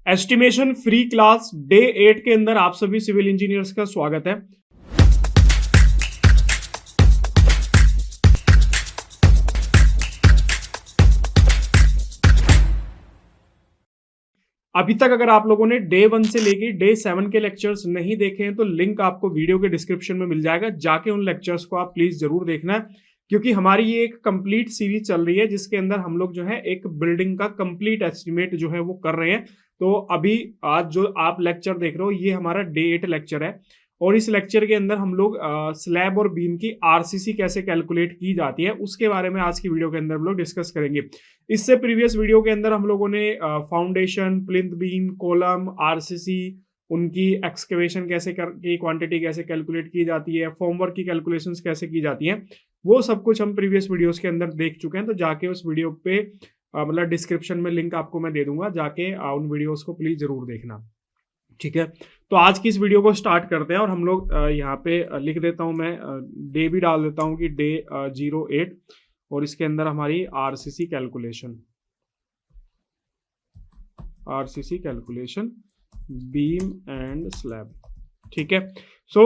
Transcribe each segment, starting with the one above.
Estimation free class day 8 के अंदर आप सभी सिविल इंजीनियर्स का स्वागत है। अभी तक अगर आप लोगों ने डे 1 से लेके डे 7 के लेक्चर्स नहीं देखे हैं तो लिंक आपको वीडियो के डिस्क्रिप्शन में मिल जाएगा, जाके उन लेक्चर्स को आप प्लीज जरूर देखना है, क्योंकि हमारी ये एक कंप्लीट सीरीज चल रही है जिसके अंदर हम लोग जो है एक बिल्डिंग का कंप्लीट एस्टिमेट जो है वो कर रहे हैं। तो अभी आज जो आप लेक्चर देख रहे हो ये हमारा डे 8 लेक्चर है और इस लेक्चर के अंदर हम लोग स्लैब और बीम की आरसीसी कैसे कैलकुलेट की जाती है उसके बारे में आज की वीडियो के अंदर हम लोग डिस्कस करेंगे। इससे प्रीवियस वीडियो के अंदर हम लोगों ने foundation, plinth beam, column, RCC, उनकी एक्सकेवेशन कैसे की क्वांटिटी कैसे कैलकुलेट की जाती है, फॉर्मवर्क की कैलकुलेशंस कैसे की जाती हैं, वो सब कुछ हम प्रीवियस वीडियोस के अंदर देख चुके हैं। तो जाके उस वीडियो पे मतलब डिस्क्रिप्शन में लिंक आपको मैं दे दूंगा, जाके उन वीडियोस को प्लीज जरूर देखना, ठीक है। तो आज की इस वीडियो को स्टार्ट करते हैं और हम लोग यहाँ पे लिख देता हूँ, मैं डे भी डाल देता हूँ कि डे 08 और इसके अंदर हमारी RCC calculation beam and slab, ठीक है। सो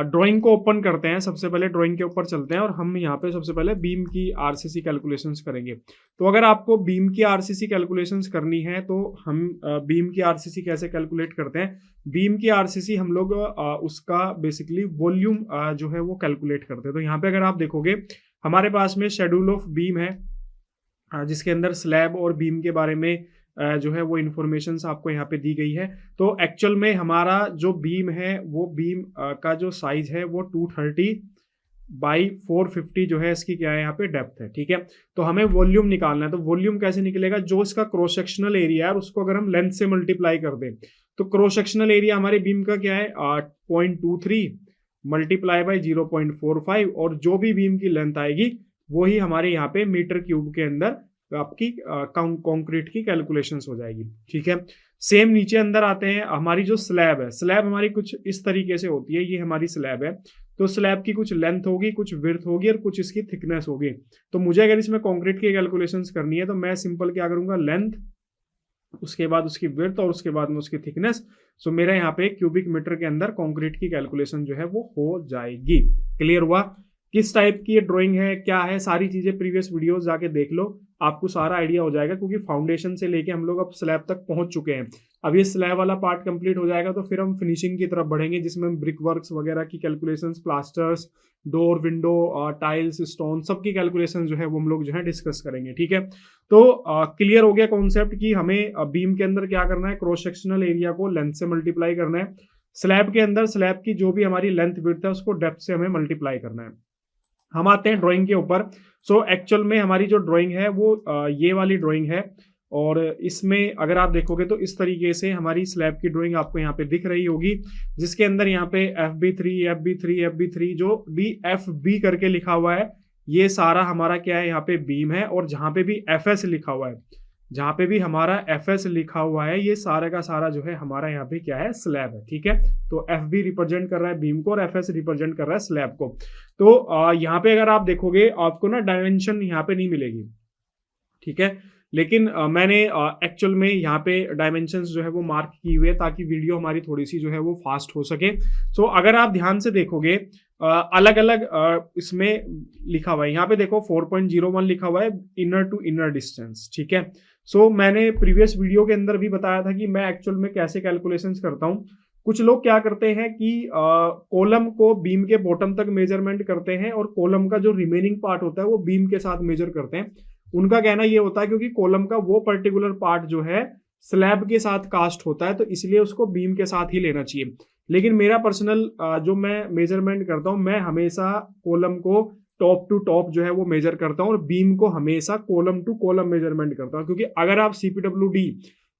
ड्राइंग को ओपन करते हैं। सबसे पहले ड्राइंग के ऊपर चलते हैं और हम यहाँ पे सबसे पहले बीम की आरसीसी कैलकुलेशंस करेंगे। तो अगर आपको बीम की आरसीसी कैलकुलेशंस करनी है तो हम बीम की आरसीसी कैसे कैलकुलेट करते हैं। बीम की आरसीसी हम लोग उसका बेसिकली वॉल्यूम जो है वो कैलकुलेट करते हैं। तो यहाँ पे अगर आप देखोगे हमारे पास में शेड्यूल ऑफ बीम है जिसके अंदर स्लैब और बीम के बारे में जो है वो इन्फॉर्मेशन आपको यहाँ पे दी गई है। तो एक्चुअल में हमारा जो बीम है वो बीम का जो साइज है वो 230 बाई 450 जो है इसकी क्या है यहाँ पे डेप्थ है, ठीक है। तो हमें वॉल्यूम निकालना है। तो वॉल्यूम कैसे निकलेगा, जो इसका क्रॉस सेक्शनल एरिया है उसको अगर हम लेंथ से मल्टीप्लाई कर दें तो क्रॉस सेक्शनल एरिया हमारे बीम का क्या है 0.23 मल्टीप्लाई बाई 0.45 और जो भी बीम की लेंथ आएगी वही हमारे यहाँ पे मीटर क्यूब के अंदर आपकी कंक्रीट की कैलकुलेशंस हो जाएगी, ठीक है। सेम नीचे अंदर आते हैं। हमारी जो स्लैब है, स्लैब हमारी कुछ इस तरीके से होती है, ये हमारी स्लैब है। तो स्लैब की कुछ लेंथ होगी, कुछ विड्थ होगी और कुछ इसकी थिकनेस होगी। तो मुझे अगर इसमें कंक्रीट की कैलकुलेशंस करनी है तो मैं सिंपल क्या करूंगा, लेंथ, उसके बाद उसकी विड्थ और उसके बाद में उसकी थिकनेस। सो मेरा यहाँ पे क्यूबिक मीटर के अंदर कंक्रीट की कैलकुलेशन जो है वो हो जाएगी। क्लियर हुआ? किस टाइप की ये ड्राइंग है, क्या है, सारी चीजें प्रीवियस वीडियोस जाके देख लो, आपको सारा आइडिया हो जाएगा, क्योंकि फाउंडेशन से लेके हम लोग अब स्लैब तक पहुंच चुके हैं। अब ये स्लैब वाला पार्ट कंप्लीट हो जाएगा तो फिर हम फिनिशिंग की तरफ बढ़ेंगे, जिसमें हम ब्रिक वर्क्स वगैरह की calculations, plasters, door, window, tiles, stone, सबकी कैलकुलेशन जो है वो हम लोग जो है डिस्कस करेंगे, ठीक है। तो क्लियर हो गया कॉन्सेप्ट कि हमें बीम के अंदर क्या करना है, क्रॉस सेक्शनल एरिया को लेंथ से मल्टीप्लाई करना है। स्लैब के अंदर स्लैब की जो भी हमारी लेंथ विड्थ है उसको डेप्थ से हमें मल्टीप्लाई करना है। हम आते हैं ड्राइंग के ऊपर। सो एक्चुअल में हमारी जो ड्राइंग है वो ये वाली ड्राइंग है और इसमें अगर आप देखोगे तो इस तरीके से हमारी स्लैब की ड्राइंग आपको यहाँ पे दिख रही होगी, जिसके अंदर यहाँ पे FB3 जो भी FB करके लिखा हुआ है ये सारा हमारा क्या है यहाँ पे बीम है, और जहाँ पे भी FS लिखा हुआ है, जहां पे भी हमारा FS लिखा हुआ है ये सारा का सारा जो है हमारा यहाँ पे क्या है, स्लैब है, ठीक है। तो FB रिप्रेजेंट कर रहा है बीम को और FS रिप्रेजेंट कर रहा है स्लैब को। तो यहाँ पे अगर आप देखोगे आपको ना डायमेंशन यहाँ पे नहीं मिलेगी, ठीक है, लेकिन मैंने एक्चुअल में यहाँ पे डायमेंशंस जो है वो मार्क की हुई है ताकि वीडियो हमारी थोड़ी सी जो है वो फास्ट हो सके। सो अगर आप ध्यान से देखोगे अलग अलग इसमें लिखा हुआ है, यहाँ पे देखो 4.01 लिखा हुआ है इनर टू इनर डिस्टेंस, ठीक है। सो मैंने प्रीवियस वीडियो के अंदर भी बताया था कि मैं एक्चुअल में कैसे कैलकुलेशंस करता हूँ। कुछ लोग क्या करते हैं कि कॉलम को बीम के बॉटम तक मेजरमेंट करते हैं और कॉलम का जो रिमेनिंग पार्ट होता है वो बीम के साथ मेजर करते हैं। उनका कहना ये होता है क्योंकि कॉलम का वो पर्टिकुलर पार्ट जो है स्लैब के साथ कास्ट होता है तो इसलिए उसको बीम के साथ ही लेना चाहिए। लेकिन मेरा पर्सनल जो मैं मेजरमेंट करता हूँ, मैं हमेशा कॉलम को टॉप टू टॉप जो है वो मेजर करता हूँ और बीम को हमेशा कॉलम टू कॉलम मेजरमेंट करता हूँ, क्योंकि अगर आप CPWD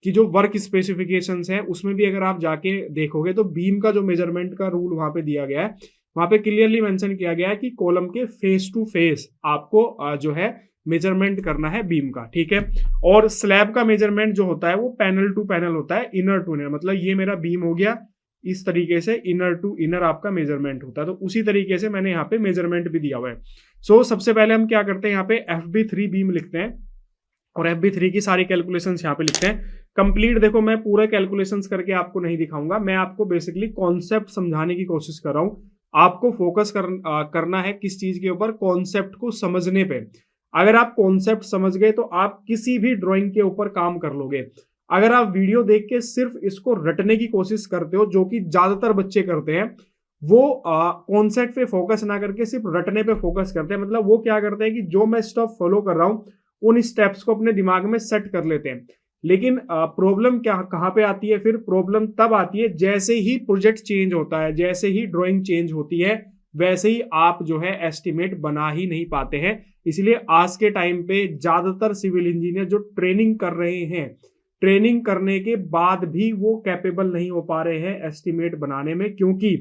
की जो वर्क स्पेसिफिकेशंस हैं उसमें भी अगर आप जाके देखोगे तो बीम का जो मेजरमेंट का रूल वहां पे दिया गया है, वहां पे क्लियरली मेंशन किया गया है कि कॉलम के फेस टू फेस आपको जो है मेजरमेंट करना है बीम का, ठीक है। और स्लैब का मेजरमेंट जो होता है वो पैनल टू पैनल होता है, इनर टू इनर, मतलब ये मेरा बीम हो गया, इस तरीके से इनर टू इनर आपका मेजरमेंट होता है। तो उसी तरीके से मैंने यहाँ पे मेजरमेंट भी दिया हुआ है। सो सबसे पहले हम क्या करते हैं, यहाँ पे FB3 बीम लिखते हैं। और FB3 की सारी कैलकुलेशंस यहाँ पे लिखते हैं कंप्लीट। देखो मैं पूरे कैलकुलेशंस करके आपको नहीं दिखाऊंगा, मैं आपको बेसिकली कॉन्सेप्ट समझाने की कोशिश कर रहा हूँ। आपको फोकस करना है किस चीज के ऊपर, कॉन्सेप्ट को समझने पे। अगर आप कॉन्सेप्ट समझ गए तो आप किसी भी ड्राइंग के ऊपर काम कर लोगे। अगर आप वीडियो देख के सिर्फ इसको रटने की कोशिश करते हो, जो कि ज्यादातर बच्चे करते हैं, वो कॉन्सेप्ट पे फोकस ना करके सिर्फ रटने पे फोकस करते हैं। मतलब वो क्या करते हैं कि जो मैं स्टेप फॉलो कर रहा हूं उन स्टेप्स को अपने दिमाग में सेट कर लेते हैं। लेकिन प्रॉब्लम क्या कहाँ पे आती है, फिर प्रॉब्लम तब आती है जैसे ही प्रोजेक्ट चेंज होता है, जैसे ही ड्राइंग चेंज होती है, वैसे ही आप जो है एस्टिमेट बना ही नहीं पाते हैं। इसलिए आज के टाइम पे ज्यादातर सिविल इंजीनियर जो ट्रेनिंग कर रहे हैं, ट्रेनिंग करने के बाद भी वो कैपेबल नहीं हो पा रहे हैं एस्टिमेट बनाने में, क्योंकि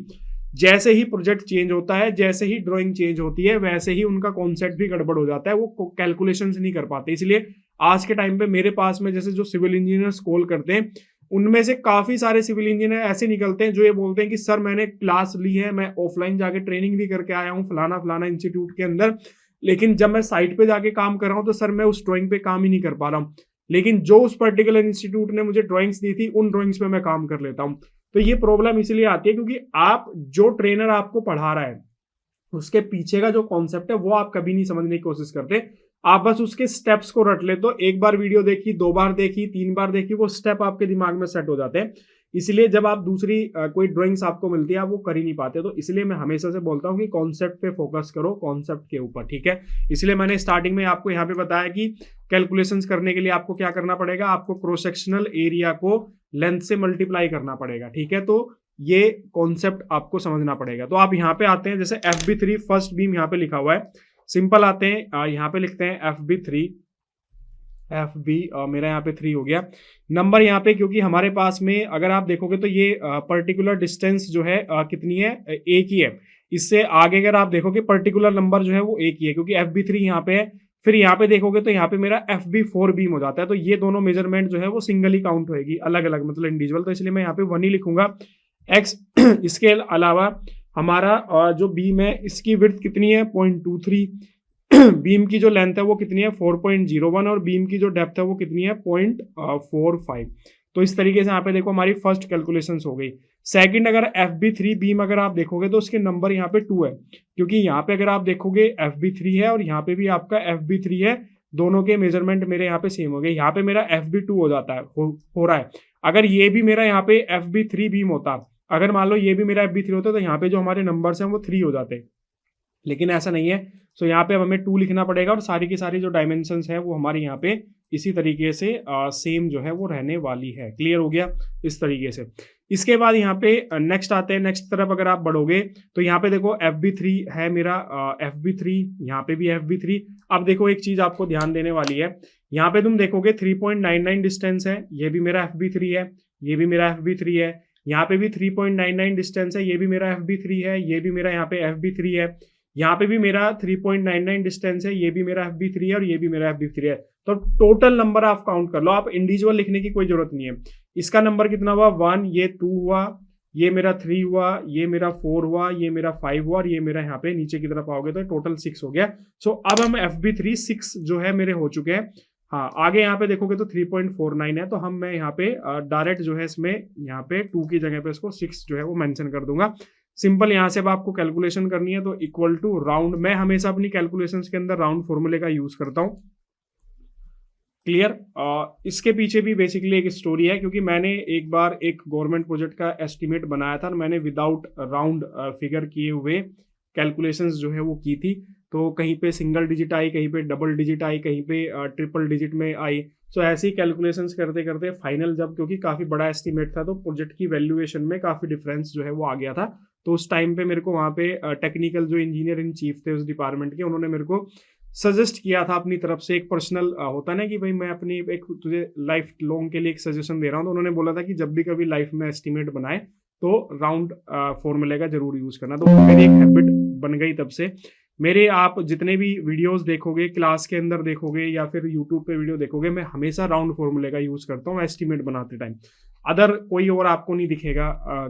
जैसे ही प्रोजेक्ट चेंज होता है, जैसे ही ड्राइंग चेंज होती है, वैसे ही उनका कॉन्सेप्ट भी गड़बड़ हो जाता है, वो कैलकुलेशंस नहीं कर पाते। इसलिए आज के टाइम पे मेरे पास में जैसे जो सिविल इंजीनियर्स कॉल करते हैं, उनमें से काफी सारे सिविल इंजीनियर ऐसे निकलते हैं जो ये बोलते हैं कि सर मैंने क्लास ली है, मैं ऑफलाइन जाके ट्रेनिंग भी करके आया हूँ फलाना फलाना इंस्टीट्यूट के अंदर, लेकिन जब मैं साइट पे जाके काम कर रहा हूँ तो सर मैं उस ड्राइंग पे काम ही नहीं कर पा रहा हूँ। लेकिन जो उस पर्टिकुलर इंस्टीट्यूट ने मुझे ड्राइंग्स दी थी, उन ड्राइंग्स पे मैं काम कर लेता हूँ। तो ये प्रॉब्लम इसलिए आती है क्योंकि आप जो ट्रेनर आपको पढ़ा रहा है उसके पीछे का जो कॉन्सेप्ट है वो आप कभी नहीं समझने की कोशिश करते। आप बस उसके स्टेप्स को रट लेते हो। एक बार वीडियो देखी, 2 बार देखी, 3 बार देखी, वो स्टेप आपके दिमाग में सेट हो जाते हैं। इसलिए जब आप दूसरी कोई ड्राइंग्स आपको मिलती है आप वो कर ही नहीं पाते। तो इसलिए मैं हमेशा से बोलता हूँ कि कॉन्सेप्ट पे फोकस करो, कॉन्सेप्ट के ऊपर, ठीक है। इसलिए मैंने स्टार्टिंग में आपको यहाँ पे बताया कि कैलकुलेशंस करने के लिए आपको क्या करना पड़ेगा, आपको क्रॉस सेक्शनल एरिया को लेंथ से मल्टीप्लाई करना पड़ेगा, ठीक है। तो ये कॉन्सेप्ट आपको समझना पड़ेगा। तो आप यहाँ पे आते हैं, जैसे FB3 फर्स्ट बीम यहाँ पे लिखा हुआ है, सिंपल आते हैं यहाँ पे लिखते हैं FB3, मेरा यहाँ पे 3 हो गया नंबर यहाँ पे, क्योंकि हमारे पास में अगर आप देखोगे तो ये पर्टिकुलर डिस्टेंस जो है कितनी है, एक ही है। इससे आगे अगर आप देखोगे पर्टिकुलर नंबर जो है वो एक ही है, क्योंकि FB3 यहाँ पे है। फिर यहाँ पे देखोगे तो यहाँ पे मेरा FB4 बीम हो जाता है। तो ये दोनों मेजरमेंट जो है वो सिंगल ही काउंट होगी, अलग अलग मतलब इंडिविजुअल। तो इसलिए मैं यहाँ पे 1 ही लिखूंगा x। इसके अलावा हमारा जो बीम है इसकी विड्थ कितनी है, 0.23। बीम की जो लेंथ है वो कितनी है, 4.01, और बीम की जो डेप्थ है वो कितनी है, 0.45। तो इस तरीके से यहाँ पे देखो हमारी फर्स्ट कैलकुलेशंस हो गई। सेकंड, अगर FB3 बीम अगर आप देखोगे तो उसके नंबर यहाँ पे 2 है, क्योंकि यहाँ पे अगर आप देखोगे FB3 है और यहाँ पे भी आपका FB3 है, दोनों के मेजरमेंट मेरे यहाँ पे सेम हो गए। यहाँ पे मेरा FB2 हो जाता है, हो रहा है। अगर ये भी मेरा यहाँ पे FB3 बीम होता, अगर मान लो ये भी मेरा FB3 होता, तो यहाँ पे जो हमारे नंबर्स हैं वो 3 हो जाते, लेकिन ऐसा नहीं है। सो यहाँ पे अब हमें 2 लिखना पड़ेगा, और सारी की सारी जो डायमेंशंस है वो हमारे यहाँ पे इसी तरीके से सेम जो है वो रहने वाली है। क्लियर हो गया इस तरीके से। इसके बाद यहाँ पे नेक्स्ट आते हैं, नेक्स्ट तरफ अगर आप बढ़ोगे तो यहाँ पे देखो FB3 है मेरा, FB3, यहाँ पे भी FB3। अब देखो एक चीज आपको ध्यान देने वाली है, यहाँ पे तुम देखोगे 3.99 डिस्टेंस है, ये भी मेरा FB3 है, ये भी मेरा FB3 है। यहाँ पे भी 3.99 डिस्टेंस है, ये भी मेरा FB3 है, ये भी मेरा यहाँ पे FB3 है। यहाँ पे भी मेरा 3.99 डिस्टेंस है, ये भी मेरा FB3 है और ये भी मेरा FB3 है। तो टोटल नंबर आप काउंट कर लो, आप इंडिविजुअल लिखने की कोई जरूरत नहीं है। इसका नंबर कितना हुआ, 1, ये 2 हुआ, ये मेरा 3 हुआ, ये मेरा 4 हुआ, ये मेरा 5 हुआ, और ये मेरा यहाँ पे नीचे की तरफ आओगे तो टोटल 6 हो गया। सो अब हम FB3 6 जो है मेरे हो चुके हैं। हाँ, आगे यहाँ पे देखोगे तो 3.49 है, तो मैं यहाँ पे डायरेक्ट जो है इसमें यहाँ पे 2 की जगह पे इसको 6 जो है वो मेंशन कर दूंगा। सिंपल यहाँ से अब आपको कैलकुलेशन करनी है तो इक्वल टू राउंड, मैं हमेशा अपनी कैलकुलेशंस के अंदर राउंड फॉर्मूले का यूज करता हूँ। क्लियर। इसके पीछे भी बेसिकली एक स्टोरी है, क्योंकि मैंने एक बार एक गवर्नमेंट प्रोजेक्ट का एस्टिमेट बनाया था और मैंने विदाउट राउंड फिगर किए हुए कैलकुलेशंस जो है वो की थी। तो कहीं पे सिंगल डिजिट आई, कहीं पे डबल डिजिट आई, कहीं पे ट्रिपल डिजिट में आई। सो ऐसे ही कैलकुलेशंस करते करते फाइनल जब, क्योंकि काफ़ी बड़ा एस्टिमेट था तो प्रोजेक्ट की वैल्यूएशन में काफ़ी डिफरेंस जो है वो आ गया था। तो उस टाइम पे मेरे को वहाँ पे टेक्निकल जो इंजीनियर इन चीफ थे उस डिपार्टमेंट के, उन्होंने मेरे को सजेस्ट किया था अपनी तरफ से, एक पर्सनल होता ना कि भाई मैं अपनी एक तुझे लाइफ लॉन्ग के लिए एक सजेशन दे रहा हूँ। तो उन्होंने बोला था कि जब भी कभी लाइफ में एस्टिमेट बनाए तो राउंड फॉर्मूले का जरूर यूज करना। तो मेरी एक हैबिट बन गई तब से। मेरे आप जितने भी वीडियोस देखोगे, क्लास के अंदर देखोगे या फिर यूट्यूब पे वीडियो देखोगे, मैं हमेशा राउंड फॉर्मूले का यूज करता हूँ एस्टिमेट बनाते टाइम। अदर कोई और आपको नहीं दिखेगा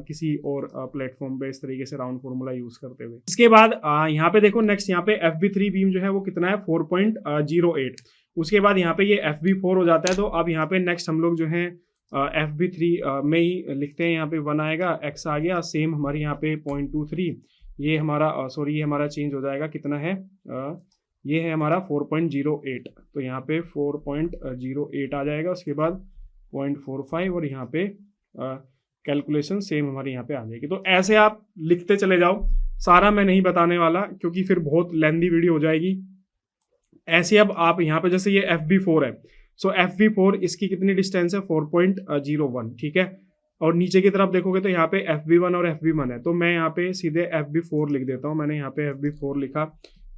किसी और प्लेटफॉर्म पे इस तरीके से राउंड फॉर्मूला यूज करते हुए। इसके बाद यहाँ पे देखो नेक्स्ट, यहाँ पे FB3 बीम जो है वो कितना है, 4.08। उसके बाद यहाँ पे ये FB4 हो जाता है। तो अब यहाँ पे नेक्स्ट हम लोग जो है FB3 में ही लिखते हैं। यहाँ पे 1 आएगा, x आ गया, सेम हमारे यहाँ पे 0.23, ये हमारा सॉरी ये हमारा चेंज हो जाएगा, कितना है ये है हमारा 4.08, तो यहाँ पे 4.08 आ जाएगा। उसके बाद 0.45 और यहाँ पे कैलकुलेशन सेम हमारे यहाँ पे आ जाएगी। तो ऐसे आप लिखते चले जाओ, सारा मैं नहीं बताने वाला क्योंकि फिर बहुत लेंदी वीडियो हो जाएगी। ऐसे अब आप यहाँ पे जैसे ये FB4 है, सो FB4 इसकी कितनी डिस्टेंस है 4.01, ठीक है। और नीचे की तरफ देखोगे तो यहाँ पे FB1 और FB1 है, तो मैं यहाँ पे सीधे FB4 लिख देता हूँ। मैंने यहाँ पे FB4 लिखा,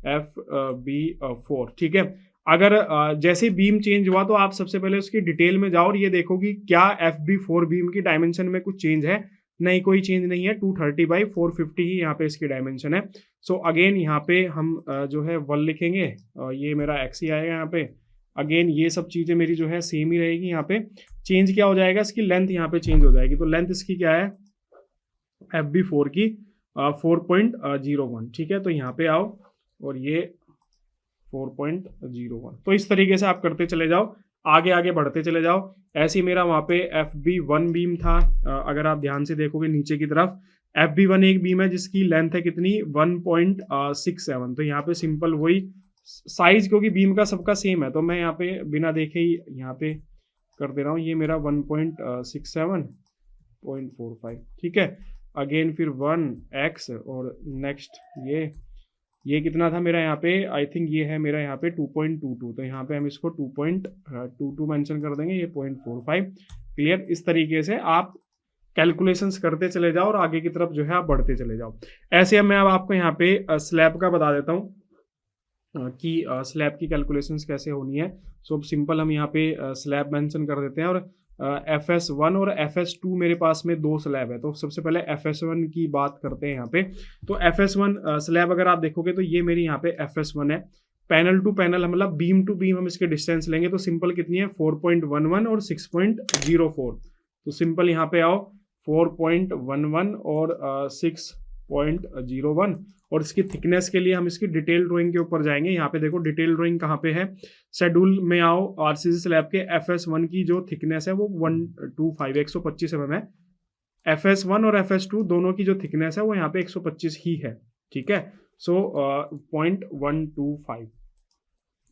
FB4, ठीक है। अगर जैसे बीम चेंज हुआ तो आप सबसे पहले उसकी डिटेल में जाओ और ये देखो कि क्या FB4 बीम की डायमेंशन में कुछ चेंज है। नहीं, कोई चेंज नहीं है, 230/450 ही यहाँ पे इसकी डायमेंशन है। सो अगेन यहाँ पे हम जो है 1 लिखेंगे, ये मेरा x ही आएगा यहाँ पे। अगेन ये सब चीज़ें मेरी जो है सेम ही रहेगी। यहाँ पे चेंज क्या हो जाएगा, इसकी लेंथ यहाँ पे चेंज हो जाएगी। तो लेंथ इसकी क्या है FB4 की 4.01, ठीक है। तो यहाँ पे आओ और ये 4.01, तो इस तरीके से आप करते चले जाओ, आगे आगे बढ़ते चले जाओ। ऐसे ही मेरा वहाँ पे FB1 बीम था, अगर आप ध्यान से देखोगे नीचे की तरफ FB1 एक बीम है जिसकी लेंथ है कितनी 1.67, तो यहाँ पे सिंपल वही साइज, क्योंकि बीम का सबका सेम है तो मैं यहाँ पे बिना देखे ही यहाँ पे कर दे रहा हूँ। ये मेरा 1.67.45, ठीक है। अगेन फिर 1x और नेक्स्ट ये कितना था मेरा यहाँ पे, आई थिंक ये है मेरा यहाँ पे 2.22, तो यहाँ पे हम इसको 2.22 मेंशन कर देंगे, ये 0.45। क्लियर, इस तरीके से आप कैलकुलेशंस करते चले जाओ और आगे की तरफ जो है आप बढ़ते चले जाओ। ऐसे अब मैं अब आपको यहाँ पे स्लैब का बता देता हूँ कि स्लैब की कैलकुलेशंस कैसे होनी है। सो सिंपल हम यहाँ पे स्लैब मेंशन कर देते हैं और FS1 और FS2 मेरे पास में 2 स्लैब है। तो सबसे पहले FS1 की बात करते हैं यहाँ पे। तो FS1 स्लैब अगर आप देखोगे तो ये मेरी यहाँ पे FS1 है। पैनल टू पैनल मतलब बीम टू बीम हम इसके डिस्टेंस लेंगे तो सिंपल कितनी है 4.11 और 6.04। तो सिंपल यहाँ पे आओ 4.11 और 6.01 और इसकी थिकनेस के लिए हम इसकी डिटेल ड्राइंग के ऊपर जाएंगे। यहाँ पे देखो डिटेल ड्राइंग कहाँ पे है, शेड्यूल में आओ। RCC स्लैब के FS1 की जो थिकनेस है वो 125 mm है। FS1 और FS2 दोनों की जो थिकनेस है वो यहाँ पे 125 ही है, ठीक है। सो 0.125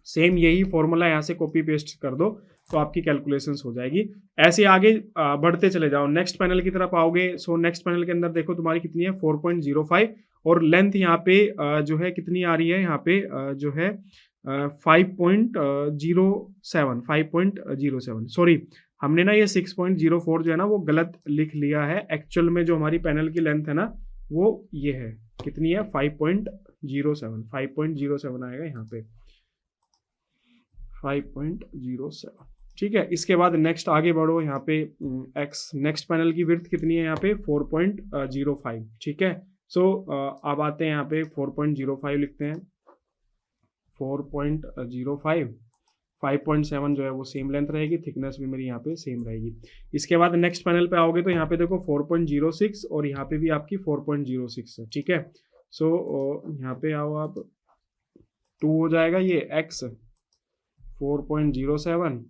सेम यही फॉर्मूला यहाँ से कॉपी पेस्ट कर दो तो आपकी कैलकुलेशंस हो जाएगी। ऐसे आगे बढ़ते चले जाओ, नेक्स्ट पैनल की तरफ आओगे। सो नेक्स्ट पैनल के अंदर देखो तुम्हारी कितनी है 4.05 और लेंथ यहाँ पे जो है कितनी आ रही है, यहाँ पे जो है 5.07 सॉरी हमने ना ये 6.04 जो है ना वो गलत लिख लिया है। एक्चुअल में जो हमारी पैनल की लेंथ है ना वो ये है, कितनी है 5.07 आएगा यहाँ पे 5.07, ठीक है। इसके बाद नेक्स्ट आगे बढ़ो, यहाँ पे x नेक्स्ट पैनल की विड्थ कितनी है यहाँ पे 4.05, ठीक है। सो अब आते हैं यहाँ पे 4.05 लिखते हैं 4.05, 5.7 जो है वो सेम लेंथ रहेगी, थिकनेस भी मेरी यहाँ पे सेम रहेगी। इसके बाद नेक्स्ट पैनल पे आओगे तो यहाँ पे देखो 4.06 और यहाँ पे भी आपकी 4.06 है, ठीक है। सो यहाँ पे आओ आप 2 हो जाएगा ये x 4.07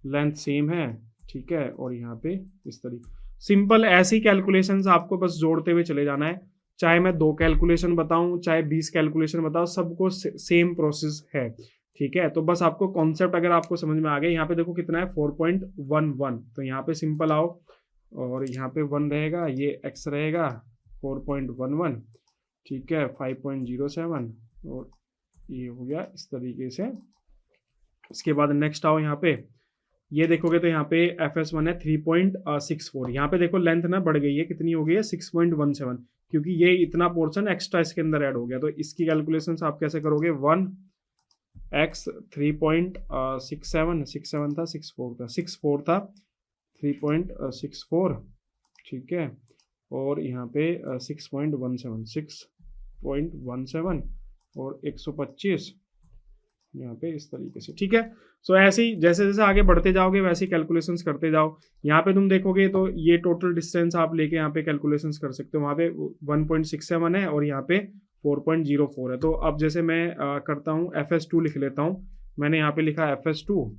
लेंथ सेम है, ठीक है। और यहाँ पे इस तरीके सिंपल ऐसी कैलकुलेशंस आपको बस जोड़ते हुए चले जाना है। चाहे मैं 2 कैलकुलेशन बताऊं चाहे 20 कैलकुलेशन बताऊं, सबको सेम प्रोसेस है, ठीक है। तो बस आपको कॉन्सेप्ट अगर आपको समझ में आ गया, यहाँ पे देखो कितना है 4.11, तो यहाँ पे सिंपल आओ और यहाँ पे 1 रहेगा, ये x रहेगा 4.11, ठीक है 5.07 और ये हो गया इस तरीके से। इसके बाद नेक्स्ट आओ, यहाँ पे ये देखोगे तो यहाँ पे FS1 है 3.64, यहाँ पे देखो लेंथ ना बढ़ गई है, कितनी हो गई है 6.17, क्योंकि ये इतना पोर्शन एक्स्ट्रा इसके अंदर ऐड हो गया। तो इसकी कैलकुलेशंस आप कैसे करोगे 1x 3.67 था 64 था 3.64, ठीक है। और यहाँ पे 6.17 और 125 यहाँ पे इस तरीके से, ठीक है। सो ऐसे ही जैसे जैसे आगे बढ़ते जाओगे वैसे ही कैलकुलेशंस करते जाओ। यहाँ पे तुम देखोगे तो ये टोटल डिस्टेंस आप लेके यहाँ पे कैलकुलेशंस कर सकते हो। वहाँ पे 1.67 है और यहाँ पे 4.04 है। तो अब जैसे मैं करता हूँ FS2 लिख लेता हूँ, मैंने यहाँ पे लिखा FS2,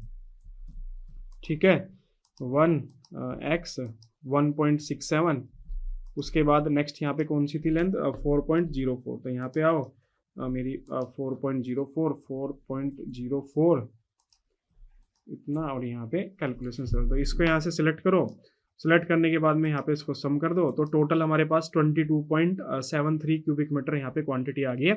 ठीक है, 1x 1.67, उसके बाद नेक्स्ट यहाँ पे कौन सी थी लेंथ 4.04, तो यहाँ पे आओ मेरी 4.04 इतना, और यहाँ पे कैलकुलेशन तो इसको यहाँ से सिलेक्ट करो। सिलेक्ट करने के बाद में यहाँ पे इसको सम कर दो, तो टोटल हमारे पास 22.73 क्यूबिक मीटर यहाँ पे क्वांटिटी आ गई है।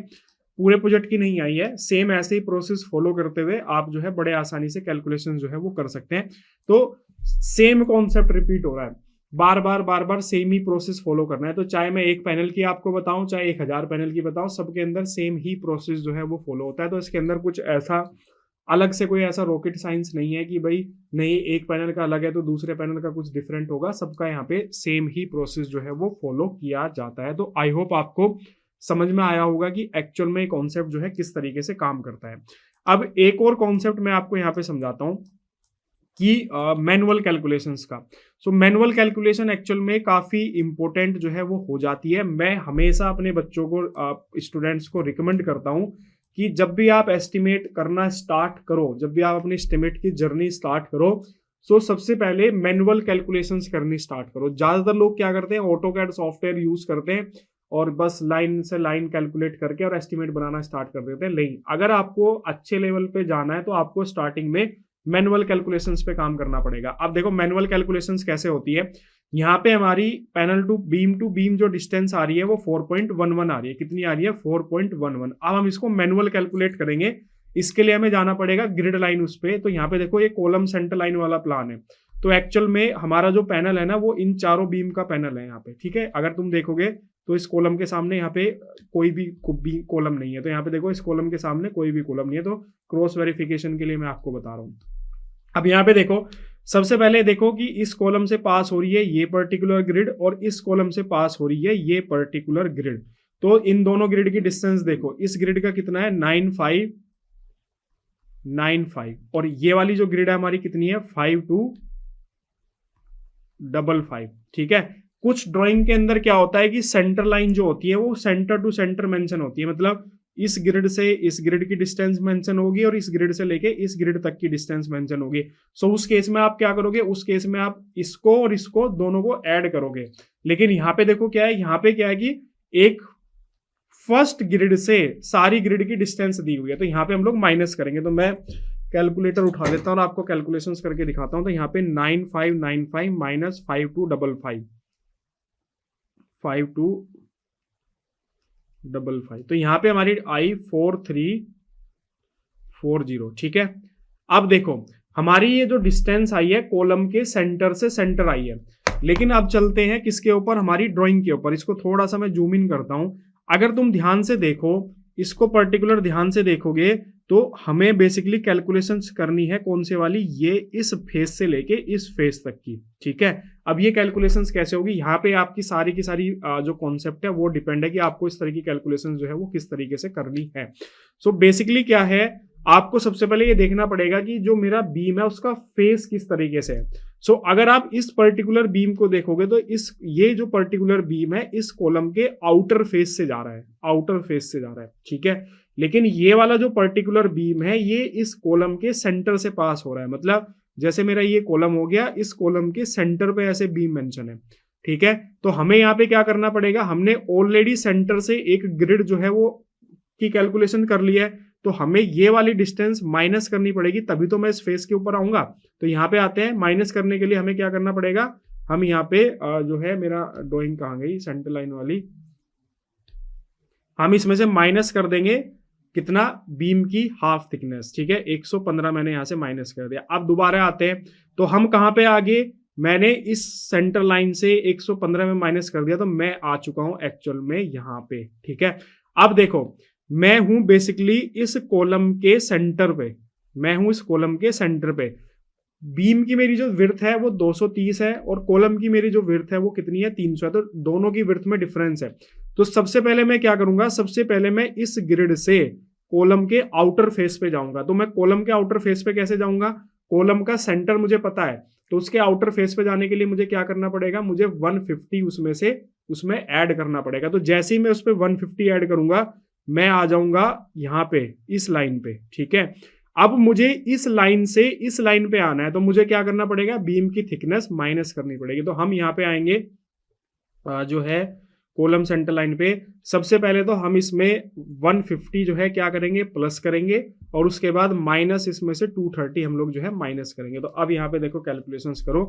पूरे प्रोजेक्ट की नहीं आई है, सेम ऐसे ही प्रोसेस फॉलो करते हुए आप जो है बड़े आसानी से कैलकुलेशन जो है वो कर सकते हैं। तो सेम कॉन्सेप्ट रिपीट हो रहा है, बार बार सेम ही प्रोसेस फॉलो करना है। तो चाहे मैं 1 पैनल की आपको बताऊं, चाहे 1000 पैनल की बताऊं, सबके अंदर सेम ही प्रोसेस जो है वो फॉलो होता है। तो इसके अंदर कुछ ऐसा अलग से कोई ऐसा रॉकेट साइंस नहीं है कि भाई नहीं एक पैनल का अलग है तो दूसरे पैनल का कुछ डिफरेंट होगा, सबका यहाँ पे सेम ही प्रोसेस जो है वो फॉलो किया जाता है। तो आई होप आपको समझ में आया होगा कि एक्चुअल में कॉन्सेप्ट जो है किस तरीके से काम करता है। अब एक और कॉन्सेप्ट मैं आपको यहाँ पे समझाता हूँ कि मैनुअल कैलकुलेशंस का। सो मैनुअल कैलकुलेशन एक्चुअल में काफी इंपॉर्टेंट जो है वो हो जाती है। मैं हमेशा अपने बच्चों को स्टूडेंट्स को रिकमेंड करता हूँ कि जब भी आप एस्टिमेट करना स्टार्ट करो, जब भी आप अपनी एस्टिमेट की जर्नी स्टार्ट करो, सो सबसे पहले मैनुअल कैलकुलेशंस करनी स्टार्ट करो। ज्यादातर लोग क्या करते हैं, ऑटोकैड सॉफ्टवेयर यूज करते हैं और बस लाइन से लाइन कैलकुलेट करके और एस्टिमेट बनाना स्टार्ट कर देते हैं। नहीं, अगर आपको अच्छे लेवल पे जाना है तो आपको स्टार्टिंग में मैनुअल कैलकुलेशंस पे काम करना पड़ेगा। अब देखो मैनुअल कैलकुलेशंस कैसे होती है, यहाँ पे हमारी पैनल टू बीम जो डिस्टेंस आ रही है वो 4.11 आ रही है। कितनी आ रही है? 4.11। अब हम इसको मैनुअल कैलकुलेट करेंगे, इसके लिए हमें जाना पड़ेगा ग्रिड लाइन उस पे। तो यहाँ पे देखो ये कॉलम सेंटर लाइन वाला प्लान है। तो एक्चुअल में हमारा जो पैनल है ना वो इन चारों बीम का पैनल है यहाँ पे, ठीक है। अगर तुम देखोगे तो इस कॉलम के सामने यहाँ पे कोई भी कॉलम नहीं है, तो यहाँ पे देखो इस कॉलम के सामने कोई भी कॉलम नहीं है। तो क्रॉस वेरिफिकेशन के लिए मैं आपको बता रहा हूँ। अब यहाँ पे देखो, सबसे पहले देखो कि इस कॉलम से पास हो रही है ये पर्टिकुलर ग्रिड और इस कॉलम से पास हो रही है ये पर्टिकुलर ग्रिड। तो इन दोनों ग्रिड की डिस्टेंस देखो, इस ग्रिड का कितना है 9595 और ये वाली जो ग्रिड है हमारी कितनी है 5255, ठीक है। कुछ ड्राइंग के अंदर क्या होता है कि सेंटर लाइन जो होती है वो सेंटर टू सेंटर मेंशन होती है, मतलब इस ग्रिड से इस ग्रिड की डिस्टेंस मेंशन होगी और इस ग्रिड से लेके इस ग्रिड तक की डिस्टेंस मेंशन होगी। सो उस केस में आप क्या करोगे, उस केस में आप इसको और इसको दोनों को ऐड करोगे। लेकिन यहाँ पे देखो क्या है, यहाँ पे क्या है कि एक फर्स्ट ग्रिड से सारी ग्रिड की डिस्टेंस दी हुई है, तो यहाँ पे हम लोग माइनस करेंगे। तो मैं कैलकुलेटर उठा लेता हूँ और आपको कैलकुलेशंस करके दिखाता हूँ। तो यहाँ पे 9595 माइनस 5255, तो यहाँ पे हमारी आई 4340, ठीक है। अब देखो हमारी ये जो डिस्टेंस आई है कॉलम के सेंटर से सेंटर आई है। लेकिन अब चलते हैं किसके ऊपर, हमारी ड्राइंग के ऊपर। इसको थोड़ा सा मैं जूम इन करता हूं। अगर तुम ध्यान से देखो, इसको पर्टिकुलर ध्यान से देखोगे तो हमें बेसिकली कैलकुलेशंस करनी है कौन से वाली, ये इस फेस से लेके इस फेस तक की, ठीक है। अब ये कैलकुलेशंस कैसे होगी, यहाँ पे आपकी सारी की सारी जो कॉन्सेप्ट है वो डिपेंड है कि आपको इस तरह की कैलकुलेशंस जो है वो किस तरीके से करनी है। सो बेसिकली क्या है, आपको सबसे पहले ये देखना पड़ेगा कि जो मेरा बीम है उसका फेस किस तरीके से है। सो अगर आप इस पर्टिकुलर बीम को देखोगे तो ये जो पर्टिकुलर बीम है इस कॉलम के आउटर फेस से जा रहा है, आउटर फेस से जा रहा है, ठीक है। लेकिन ये वाला जो पर्टिकुलर बीम है ये इस कॉलम के सेंटर से पास हो रहा है, मतलब जैसे मेरा ये कॉलम हो गया, इस कॉलम के सेंटर पे ऐसे बीम मेंशन है, ठीक है। तो हमें यहाँ पे क्या करना पड़ेगा, हमने ऑलरेडी सेंटर से एक ग्रिड जो है वो की कैलकुलेशन कर लिया है, तो हमें ये वाली डिस्टेंस माइनस करनी पड़ेगी, तभी तो मैं इस फेस के ऊपर आऊंगा। तो यहाँ पे आते हैं, माइनस करने के लिए हमें क्या करना पड़ेगा, हम यहाँ पे जो है मेरा ड्राइंग कहाँ गई, सेंटर लाइन वाली, हम इसमें से माइनस कर देंगे कितना, बीम की हाफ थिकनेस, ठीक है। 115 मैंने यहाँ से माइनस कर दिया। अब दोबारा आते हैं, तो हम कहाँ पे आगे, मैंने इस सेंटर लाइन से 115 में माइनस कर दिया, तो मैं आ चुका हूं एक्चुअल में यहाँ पे, ठीक है। अब देखो मैं हूं बेसिकली इस कॉलम के सेंटर पे, मैं हूं इस कॉलम के सेंटर पे। बीम की मेरी जो विड्थ है वो 230 है और कॉलम की मेरी जो विड्थ है वो कितनी है, 300 है। तो दोनों की विड्थ में डिफरेंस है। तो सबसे पहले मैं क्या करूंगा, सबसे पहले मैं इस ग्रिड से कॉलम के आउटर फेस पे जाऊंगा। तो मैं कॉलम के आउटर फेस पे कैसे जाऊंगा, कॉलम का सेंटर मुझे पता है, तो उसके आउटर फेस पे जाने के लिए मुझे क्या करना पड़ेगा, मुझे 150 उसमें ऐड करना पड़ेगा। तो जैसे ही मैं उस पर 150 ऐड करूंगा मैं आ जाऊंगा यहाँ पे इस लाइन पे, ठीक है। अब मुझे इस लाइन से इस लाइन पे आना है, तो मुझे क्या करना पड़ेगा, बीम की थिकनेस माइनस करनी पड़ेगी। तो हम यहाँ पे आएंगे जो है कॉलम सेंटर लाइन पे, सबसे पहले तो हम इसमें 150 जो है क्या करेंगे, प्लस करेंगे, और उसके बाद माइनस इसमें से 230 हम लोग जो है माइनस करेंगे। तो अब यहाँ पे देखो कैलकुलेशंस करो,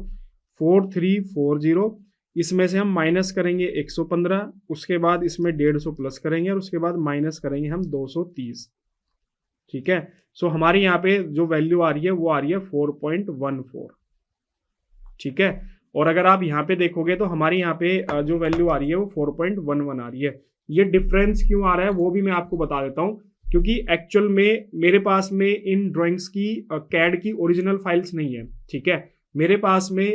4340, इसमें से हम माइनस करेंगे 115, उसके बाद इसमें 150 प्लस करेंगे, और उसके बाद माइनस करेंगे हम 230। ठीक है, सो हमारे यहाँ पे जो वैल्यू आ रही है वो आ रही है 4.14। ठीक है, और अगर आप यहाँ पे देखोगे तो हमारे यहाँ पे जो वैल्यू आ रही है वो 4.11 आ रही है। ये डिफरेंस क्यों आ रहा है वो भी मैं आपको बता देता हूँ, क्योंकि एक्चुअल में मेरे पास में इन ड्राइंग्स की कैड की ओरिजिनल फाइल्स नहीं है। ठीक है, मेरे पास में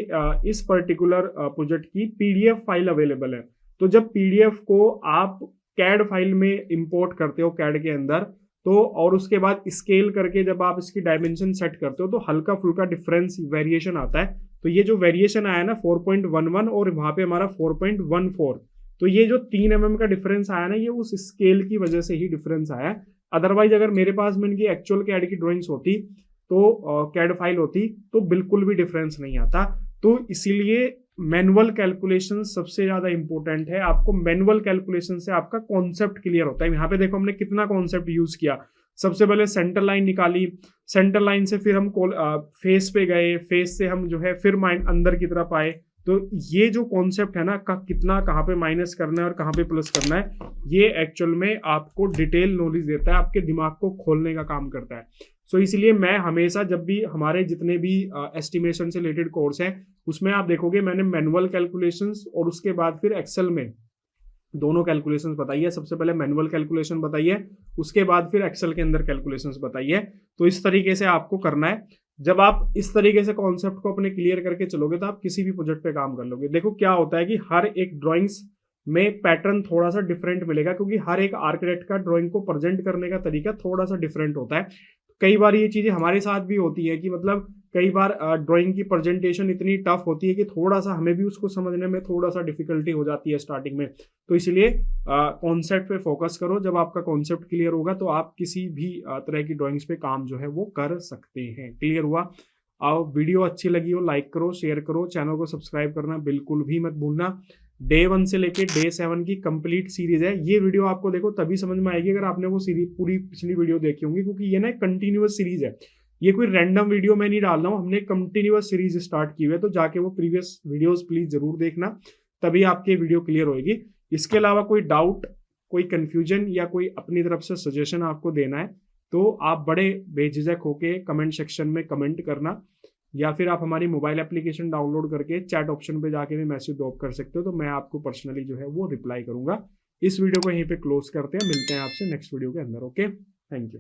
इस पर्टिकुलर प्रोजेक्ट की पीडीएफ फाइल अवेलेबल है। तो जब पीडीएफ को आप कैड फाइल में इंपोर्ट करते हो कैड के अंदर, तो और उसके बाद स्केल करके जब आप इसकी डायमेंशन सेट करते हो तो हल्का फुल्का डिफरेंस वेरिएशन आता है। तो ये जो वेरिएशन आया ना 4.11 और वहां पे हमारा 4.14, तो ये जो 3 mm का डिफरेंस आया ना, ये उस स्केल की वजह से ही डिफरेंस आया। अदरवाइज अगर मेरे पास में इनकी एक्चुअल कैड की ड्राइंग्स होती, तो कैड फाइल होती, तो बिल्कुल भी डिफरेंस नहीं आता। तो इसीलिए मैनुअल कैलकुलेशन सबसे ज्यादा इंपॉर्टेंट है। आपको मैनुअल कैलकुलेशन से आपका कॉन्सेप्ट क्लियर होता है। यहाँ पे देखो हमने कितना कॉन्सेप्ट यूज किया। सबसे पहले सेंटर लाइन निकाली, सेंटर लाइन से फिर हम फेस पे गए, फेस से हम जो है फिर अंदर की तरफ आए। तो ये जो कॉन्सेप्ट है ना, कितना कहाँ पे माइनस करना है और कहाँ पे प्लस करना है, ये एक्चुअल में आपको डिटेल नॉलेज देता है, आपके दिमाग को खोलने का काम करता है। सो इसलिए मैं हमेशा जब भी हमारे जितने भी एस्टिमेशन से रिलेटेड कोर्स हैं उसमें आप देखोगे मैंने मैनुअल कैलकुलेशंस और उसके बाद फिर एक्सेल में दोनों कैलकुलेशंस बताई है। सबसे पहले मैनुअल कैलकुलेशन बताई है, उसके बाद फिर एक्सेल के अंदर कैलकुलेशंस बताई है। तो इस तरीके से आपको करना है। जब आप इस तरीके से कॉन्सेप्ट को अपने क्लियर करके चलोगे तो आप किसी भी प्रोजेक्ट पे काम कर लोगे। देखो क्या होता है कि हर एक ड्राइंग्स में पैटर्न थोड़ा सा डिफरेंट मिलेगा, क्योंकि हर एक आर्किटेक्ट का ड्राइंग को प्रेजेंट करने का तरीका थोड़ा सा डिफरेंट होता है। कई बार ये चीजें हमारे साथ भी होती है कि मतलब कई बार ड्राइंग की प्रेजेंटेशन इतनी टफ होती है कि थोड़ा सा हमें भी उसको समझने में थोड़ा सा डिफिकल्टी हो जाती है स्टार्टिंग में। तो इसलिए कॉन्सेप्ट पे फोकस करो। जब आपका कॉन्सेप्ट क्लियर होगा तो आप किसी भी तरह की ड्राइंग्स पे काम जो है वो कर सकते हैं। क्लियर हुआ? वीडियो अच्छी लगी हो लाइक करो, शेयर करो, चैनल को सब्सक्राइब करना बिल्कुल भी मत भूलना। डे 1 से लेके डे 7 की कंप्लीट सीरीज है। ये वीडियो आपको देखो तभी समझ में आएगी अगर आपने वो सीरीज पूरी पिछली वीडियो देखी होंगी, क्योंकि ये ना एक कंटिन्यूअस सीरीज है। ये कोई रैंडम वीडियो मैं नहीं डाल रहा हूँ, हमने कंटिन्यूअस सीरीज स्टार्ट की हुई है। तो जाके वो प्रीवियस वीडियोस प्लीज जरूर देखना, तभी आपकी वीडियो क्लियर होगी। इसके अलावा कोई डाउट, कोई कंफ्यूजन या कोई अपनी तरफ से सजेशन आपको देना है तो आप बड़े बेझिझक होके कमेंट सेक्शन में कमेंट करना, या फिर आप हमारी मोबाइल एप्लीकेशन डाउनलोड करके चैट ऑप्शन पे जाके भी मैसेज ड्रॉप कर सकते हो। तो मैं आपको पर्सनली जो है वो रिप्लाई करूंगा। इस वीडियो को यहीं पे क्लोज करते हैं, मिलते हैं आपसे नेक्स्ट वीडियो के अंदर। Okay, thank you.